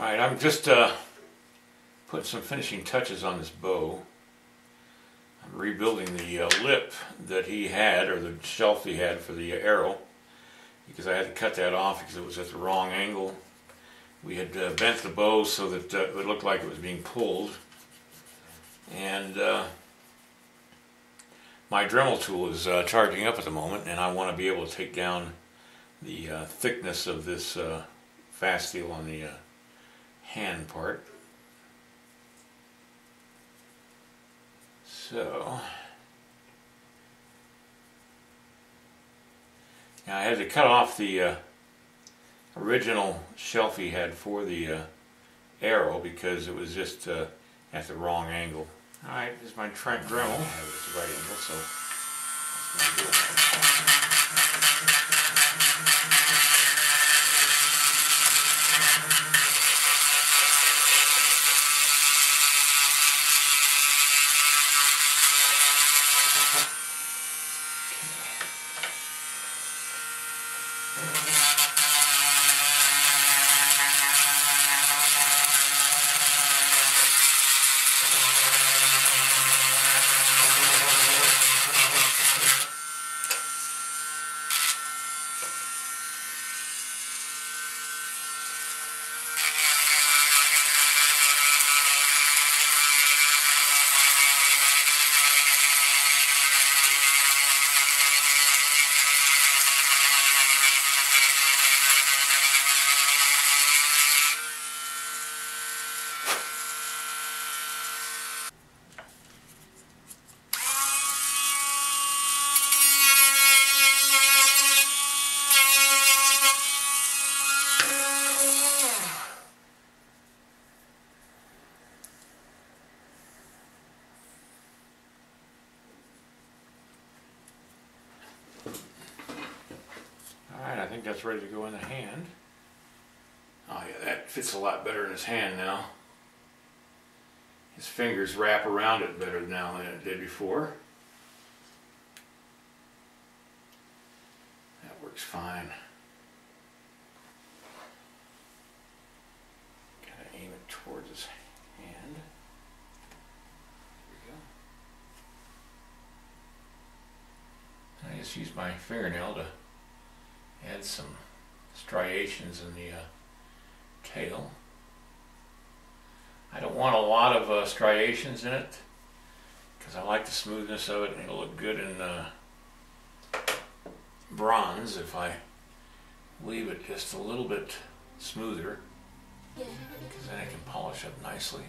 Alright, I'm just putting some finishing touches on this bow. I'm rebuilding the lip that he had, or the shelf he had for the arrow, because I had to cut that off because it was at the wrong angle. We had bent the bow so that it looked like it was being pulled. And my Dremel tool is charging up at the moment, and I want to be able to take down the thickness of this fast steel on the hand part. So now I had to cut off the original shelf he had for the arrow because it was just at the wrong angle. Alright, this is my Trent Dremel. I have it at the right angle, so that's what I'm doing. Alright, I think that's ready to go in the hand. Oh yeah, that fits a lot better in his hand now. His fingers wrap around it better now than it did before. That works fine. Gotta aim it towards his hand. There we go. I just use my fingernail to add some striations in the tail. I don't want a lot of striations in it because I like the smoothness of it, and it'll look good in bronze if I leave it just a little bit smoother, because then it can polish up nicely.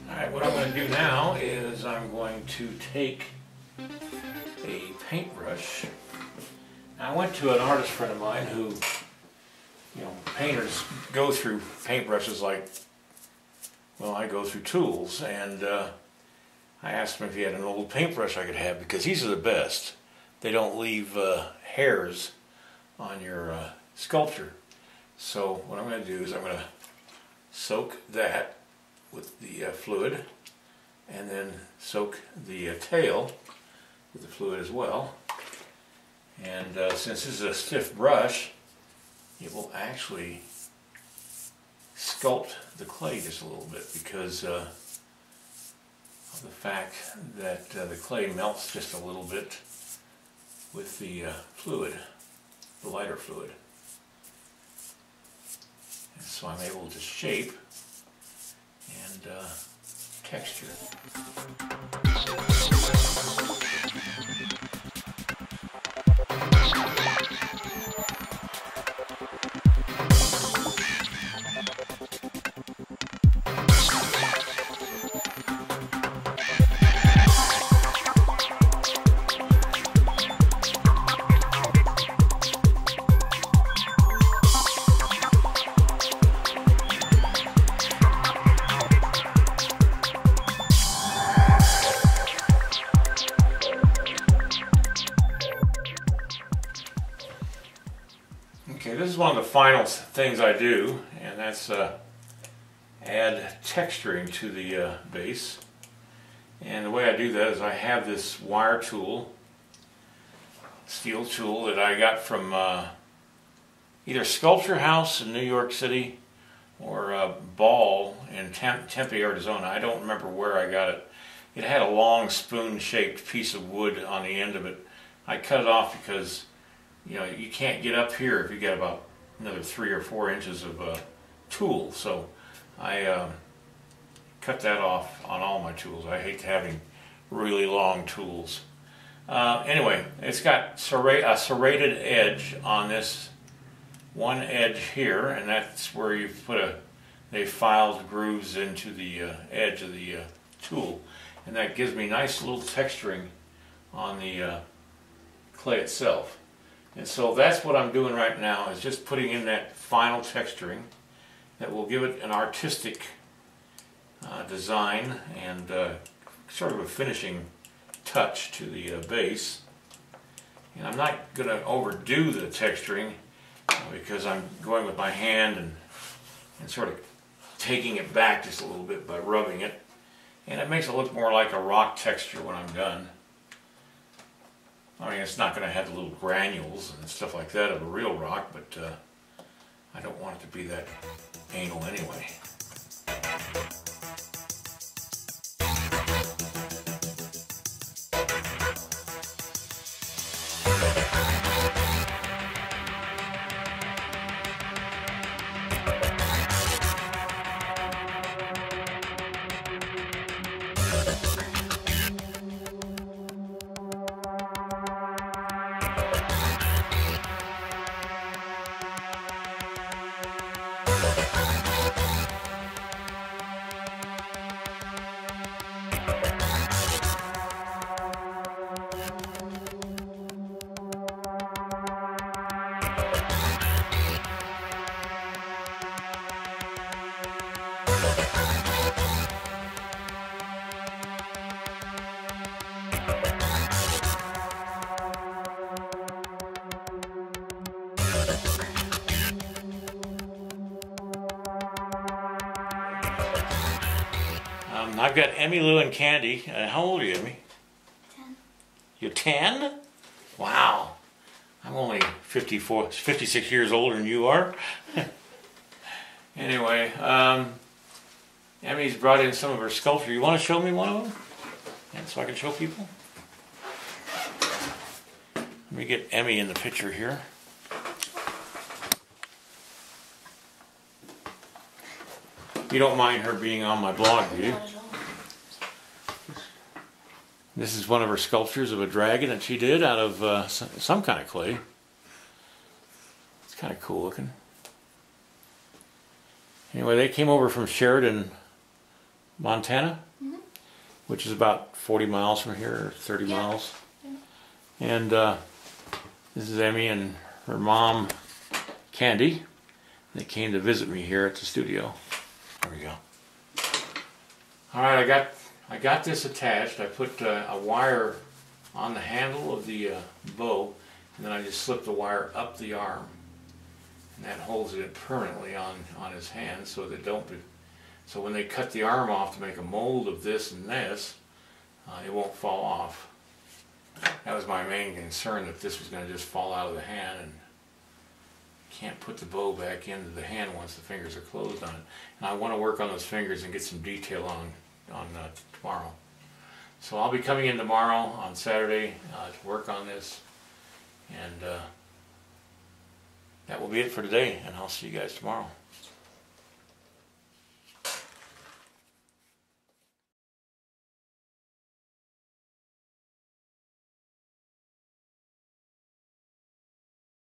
Alright, what I'm going to do now is I'm going to take a paintbrush. Now, I went to an artist friend of mine who, you know, painters go through paintbrushes like, well, I go through tools, and I asked him if he had an old paintbrush I could have, because these are the best. They don't leave hairs on your sculpture. So what I'm going to do is I'm going to soak that with the fluid, and then soak the tail with the fluid as well. And since this is a stiff brush, it will actually sculpt the clay just a little bit, because of the fact that the clay melts just a little bit with the fluid, the lighter fluid. And so I'm able to shape and texture. Okay, this is one of the final things I do, and that's add texturing to the base. And the way I do that is I have this wire tool, steel tool, that I got from either Sculpture House in New York City or Ball in Tempe, Arizona. I don't remember where I got it. It had a long spoon-shaped piece of wood on the end of it. I cut it off because you can't get up here if you get about another 3 or 4 inches of tool. So I cut that off on all my tools. I hate having really long tools. Anyway, it's got a serrated edge on this one edge here, and that's where you put they filed grooves into the edge of the tool, and that gives me nice little texturing on the clay itself. And so that's what I'm doing right now, is just putting in that final texturing that will give it an artistic design and sort of a finishing touch to the base. And I'm not going to overdo the texturing because I'm going with my hand and sort of taking it back just a little bit by rubbing it. And it makes it look more like a rock texture when I'm done. I mean, it's not going to have the little granules and stuff like that of a real rock, but I don't want it to be that anal anyway. I've got Emmy, Lou, and Candy. How old are you, Emmy? 10. You're 10? Wow. I'm only 56 years older than you are. Anyway, Emmy's brought in some of her sculpture. You want to show me one of them? And so I can show people? Let me get Emmy in the picture here. You don't mind her being on my blog, do you? Not at all. This is one of her sculptures of a dragon that she did out of some kind of clay. It's kind of cool looking. Anyway, they came over from Sheridan, Montana, which is about 40 miles from here, or 30 miles. Yeah. And this is Emmy and her mom, Candy. They came to visit me here at the studio. There we go. All right, I got this attached. I put a wire on the handle of the bow, and then I just slip the wire up the arm, and that holds it permanently on his hand, so that so when they cut the arm off to make a mold of this and this, it won't fall off. That was my main concern, that this was going to just fall out of the hand, and can't put the bow back into the hand once the fingers are closed on it. And I want to work on those fingers and get some detail on tomorrow. So I'll be coming in tomorrow on Saturday to work on this, and that will be it for today, and I'll see you guys tomorrow.